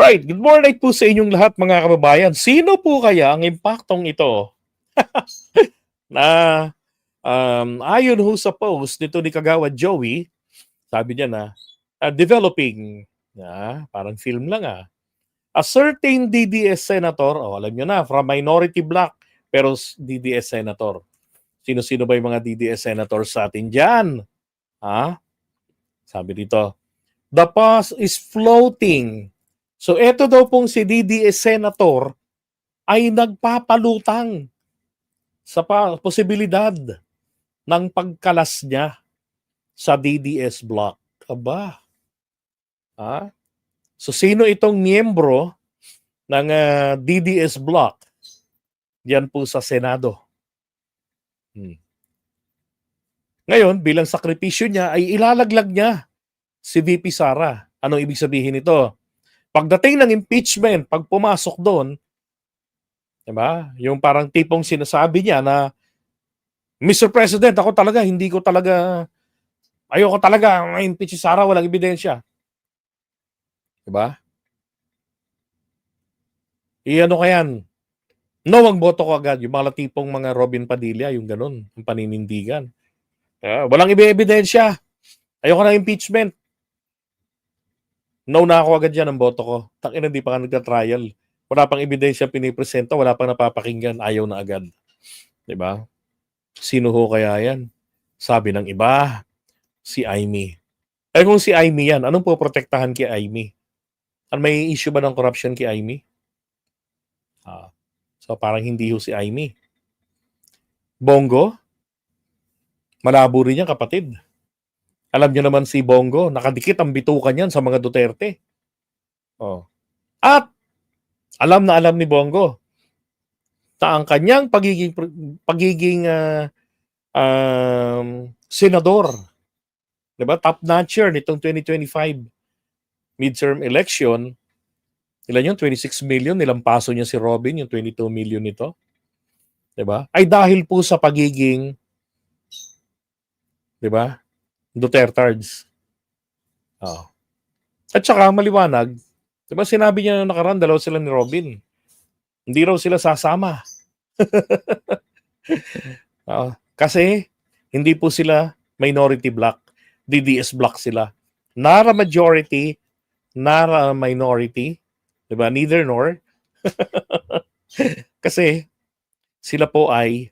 Alright, good morning po sa inyong lahat mga kababayan. Sino po kaya ang impaktong ito na ayon ho sa post nito ni Kagawad Joey, sabi niya na developing, parang film lang a certain DDS senator, alam niyo na, from minority bloc, pero DDS senator. Sino-sino ba yung mga DDS senator sa atin dyan? Sabi dito, the past is floating. So eto daw pong si DDS senator ay nagpapalutang sa posibilidad ng pagkalas niya sa DDS block. Aba. So sino itong miyembro ng DDS block? Yan po sa Senado. Ngayon, bilang sakripisyo niya, ay ilalaglag niya si VP Sara. Anong ibig sabihin nito? Pagdating ng impeachment, pag pumasok doon, diba? Yung parang tipong sinasabi niya na, Mr. President, ayoko talaga ma-impeach si Sara, walang ebidensya. Diba? Iano ka yan? No, ang boto ko agad. Yung mga tipong mga Robin Padilla, yung ganun, yung paninindigan. Walang ebidensya. Ayoko na impeachment. No na ako agad yan ang boto ko. Takin, hindi pa ka nagka-trial. Wala pang ebidensya pinipresenta, wala pang napapakinggan, ayaw na agad. Diba? Sino ho kaya yan? Sabi ng iba, si Amy. Kung si Amy yan, anong poprotektahan kay Amy? May issue ba ng corruption kay Amy? So parang hindi ho si Amy. Bongo? Malabo rin yan, kapatid. Alam niyo naman si Bongo, nakadikit ang bitukan yan sa mga Duterte. At alam na alam ni Bongo na ang kanyang pagiging senador, diba? Top notcher nitong 2025 midterm election, ilan yun? 26 million, nilampaso niya si Robin, yung 22 million nito. Diba? Ay dahil po sa pagiging, diba? Dutertards. At saka maliwanag, diba sinabi niya nakaraan, dalaw sila ni Robin. Hindi raw sila sasama. Kasi hindi po sila minority block. DDS block sila. Nara majority, nara minority. Diba? Neither nor. Kasi sila po ay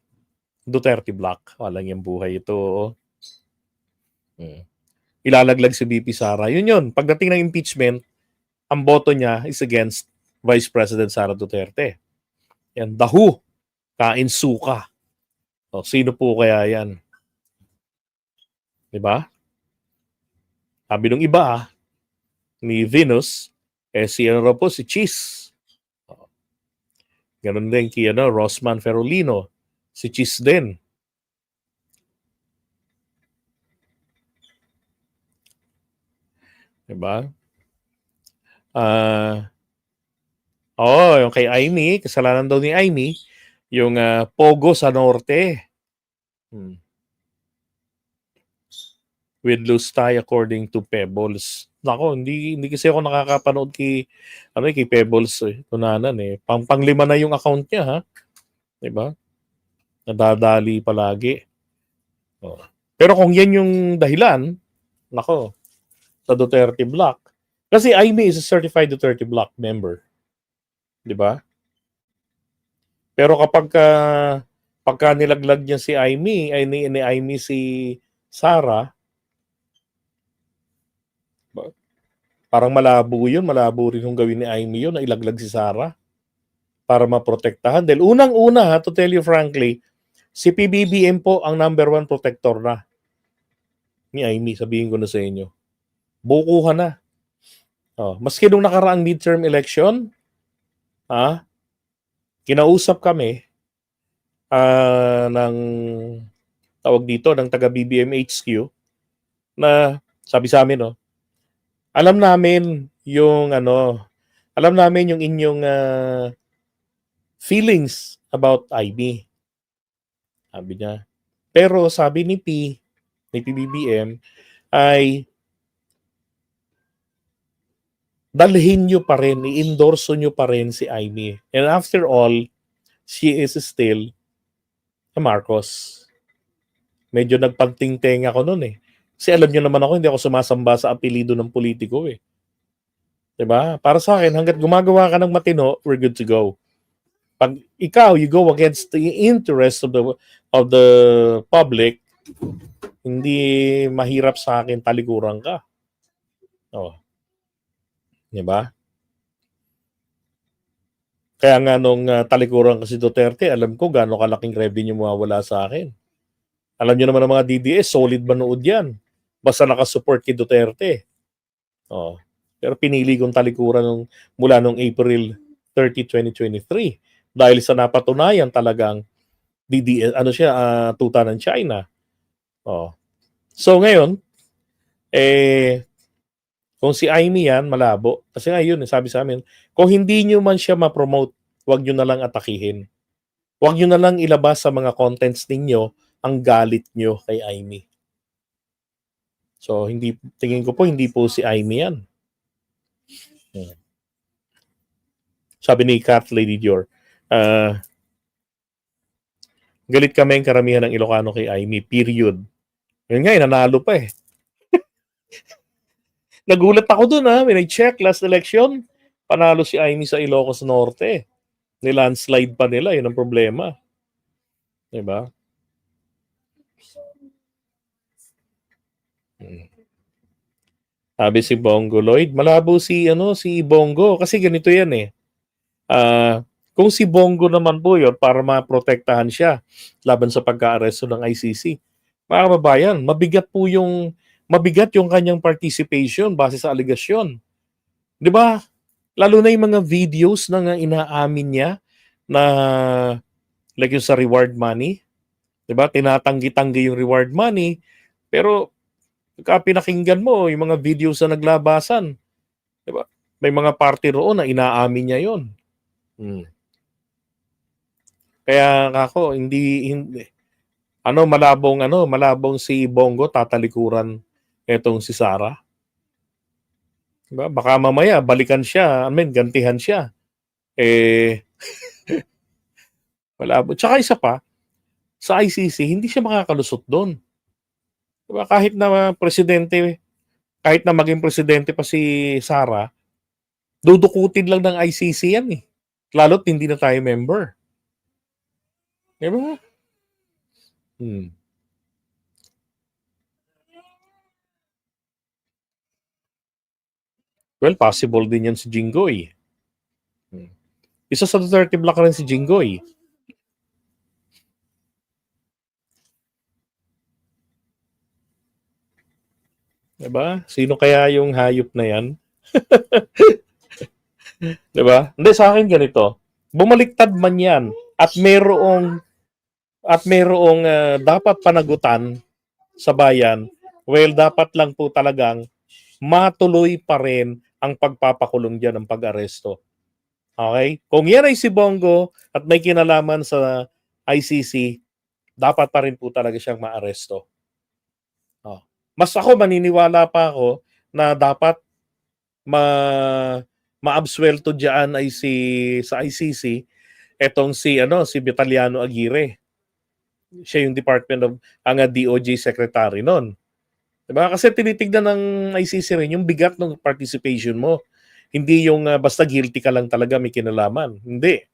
Duterte block. Walang yung buhay ito. Ilalaglag si VP Sara. Yun. Pagdating ng impeachment, ang boto niya is against Vice President Sara Duterte. Yan, dahu, kain suka. Sino po kaya yan? Diba? Sabi nung iba, ni Venus, si ano po, si Cheese. Ganun din kay Rosman Ferolino. Si Cheese din. Diba? Yung kay Amy, kasalanan daw ni Amy, yung Pogo sa Norte. With Lustay according to Pebbles. Nako, hindi kasi ako nakakapanood kay Pebbles tunanan panglima na yung account niya, ha. 'Di ba? Nadadali palagi. Pero kung yan yung dahilan, nako, sa Duterte block. Kasi Amy is a certified Duterte block member. 'Di ba? Pero pagka nilaglag niya si Amy, ni Amy si Sara, parang malabo yun. Malabo rin yung gawin ni Amy yun na ilaglag si Sara para maprotektahan. Dahil unang-una, to tell you frankly, si PBBM po ang number 1 protector na ni Amy. Sabihin ko na sa inyo. Bukuhan na. Maski nung nakaraang midterm election, kinausap kami ng tawag dito, ng taga-BBM HQ na sabi sa amin, alam namin yung inyong feelings about IB. Sabi niya. Pero sabi ni PBBM ay dalhin nyo pa rin, i-endorso nyo pa rin si Amy. And after all, she is still a Marcos. Medyo nagpantingteng ako nun eh. Kasi alam nyo naman ako, hindi ako sumasamba sa apelido ng politiko eh. Diba? Para sa akin, hanggat gumagawa ka ng matino, we're good to go. Pag ikaw, you go against the interest of the public, hindi mahirap sa akin talikuran ka. Oh. Diba? Kaya nga nung talikuran kasi Duterte, alam ko gaano kalaking revenue mawawala sa akin. Alam niyo naman ang mga DDS, solid manood yan. Basta nakasupport kay Duterte. Oh. Pero pinili kong talikuran mula nung April 30, 2023 dahil sa napatunayan talagang DDS, tuta ng China. Oh. So ngayon, kung si Amy yan, malabo. Kasi ngayon, sabi sa amin, kung hindi nyo man siya ma-promote, huwag nyo na lang atakihin. Huwag nyo na lang ilabas sa mga contents ninyo ang galit nyo kay Amy. So, tingin ko po, hindi po si Amy yan. Sabi ni Kat Lady Dior, galit kami ang karamihan ng Ilocano kay Amy, period. Yun nga, nanalo pa eh. Nagulat ako dun ha, may check last election, panalo si Amy sa Ilocos Norte. Nilandslide pa nila, yun ang problema. Diba? Sabi si Bongo Lloyd, malabo si Bongo kasi ganito yan eh. Kung si Bongo naman po yun para maprotektahan siya laban sa pagka-aresto ng ICC. Mga kababayan, mabigat yung kanyang participation base sa aligasyon. 'Di ba? Lalo na yung mga videos na inaamin niya na like yung sa reward money. 'Di ba? Tinatanggi-tanggi yung reward money. Pero pinakinggan mo yung mga videos na naglabasan. 'Di ba? May mga party roon na inaamin niya 'yon. Kaya ako hindi malabong si Bongo tatalikuran etong si Sara. Diba? Baka mamaya balikan siya, gantihan siya. Malabo. Tsaka isa pa, sa ICC, hindi siya makakalusot doon. Diba? Kahit na maging presidente pa si Sara, dudukutin lang ng ICC yan eh. Lalo't hindi na tayo member. Diba? Well, possible din yan si Jinggoy. Isa sa Duterte Block rin si Jinggoy. Diba? Sino kaya yung hayop na yan? Diba? Hindi, sa akin ganito. Bumaliktad man yan at merong dapat panagutan sa bayan, well, dapat lang po talagang matuloy pa rin ang pagpapakulong dyan ng pag-aresto. Okay? Kung yan ay si Bongo at may kinalaman sa ICC, dapat pa rin po talaga siyang maaresto. Mas ako, maniniwala pa ako na dapat ma-absuelto dyan ay sa ICC etong si Vitaliano Aguirre. Siya yung DOJ secretary noon. Diba? Kasi tinitignan ng ICC rin yung bigat ng participation mo. Hindi yung basta guilty ka lang talaga may kinalaman. Hindi.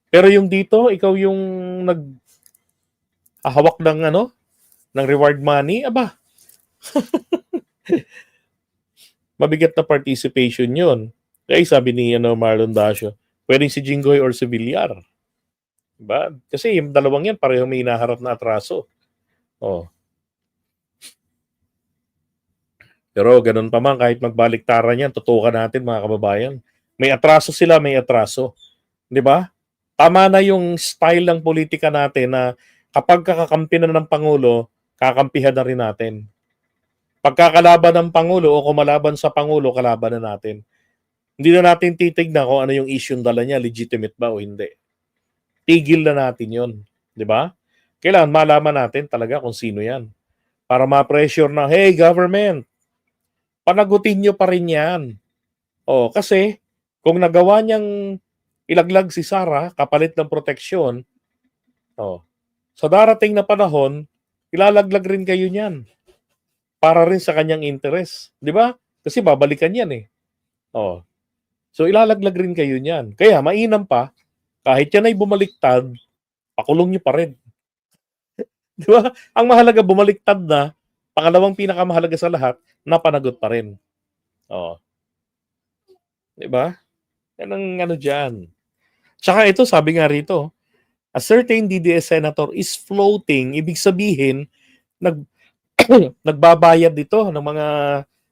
Pero yung dito, ikaw yung hawak ng reward money, aba. Mabigat na participation yun. Kaya sabi ni Marlon Dacio, pwedeng si Jinggoy or si Villar. Diba? Kasi yung dalawang yan, pareho may hinaharap na atraso. Pero ganun pa man, kahit magbaliktaran yan, tutukan natin mga kababayan. May atraso sila, may atraso. Diba? Tama na yung style ng politika natin na kapag kakakampi na ng Pangulo, kakampihan na rin natin. Pagkakalaban ng Pangulo o kumalaban sa Pangulo, kalaban na natin. Hindi na natin titignan kung ano yung issue dala niya, legitimate ba o hindi. Tigil na natin yon, di ba? Kailangan malaman natin talaga kung sino yan. Para ma-pressure na, hey government, panagutin nyo pa rin yan. Kasi kung nagawa niyang ilaglag si Sarah kapalit ng proteksyon, sa darating na panahon, ilalaglag rin kayo niyan para rin sa kanyang interes. Di ba? Kasi babalikan yan eh. So ilalaglag rin kayo niyan. Kaya mainam pa, kahit yan ay bumaliktad, pakulong nyo pa rin. Di ba? Ang mahalaga bumaliktad na, pangalawang pinakamahalaga sa lahat, napanagot pa rin. Di ba? Yan ang ano dyan. Tsaka ito, sabi nga rito, a certain DDS senator is floating, ibig sabihin, nagbabayad dito ng mga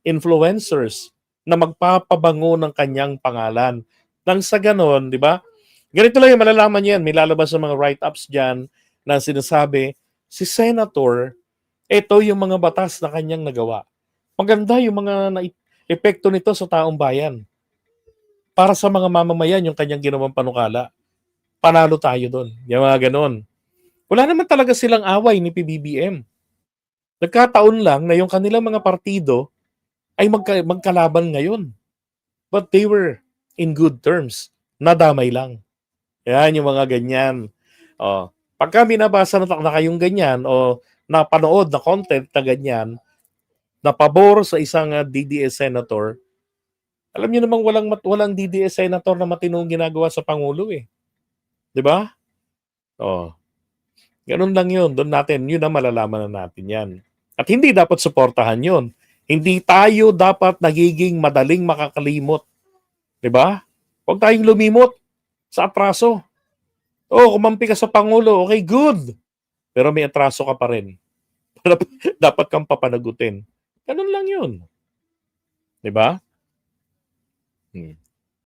influencers na magpapabango ng kanyang pangalan. Nang sa ganon, di ba? Ganito lang yung malalaman yan. May lalabas ng mga write-ups dyan na sinasabi, si Senator, ito yung mga batas na kanyang nagawa. Maganda yung mga epekto nito sa taong bayan. Para sa mga mamamayan, yung kanyang ginawang panukala. Panalo tayo doon. Yung mga ganon. Wala naman talaga silang away ni PBBM. Nagkataon lang na yung kanilang mga partido ay magkalaban ngayon. But they were in good terms. Nadamay lang. Yan yung mga ganyan. Pagka binabasa na kayong ganyan o napanood na content na ganyan, na pabor sa isang DDS senator, alam niyo namang walang DDS senator na matinong ginagawa sa Pangulo eh. 'Di ba? Ganun lang yun. Doon natin, yun na malalaman na natin yan. At hindi dapat suportahan yun. Hindi tayo dapat nagiging madaling makakalimot. 'Di ba? Huwag tayong lumimot sa atraso. Kumampi ka sa Pangulo, okay, good. Pero may atraso ka pa rin. Dapat kang papanagutin. Ganun lang yun. 'Di ba?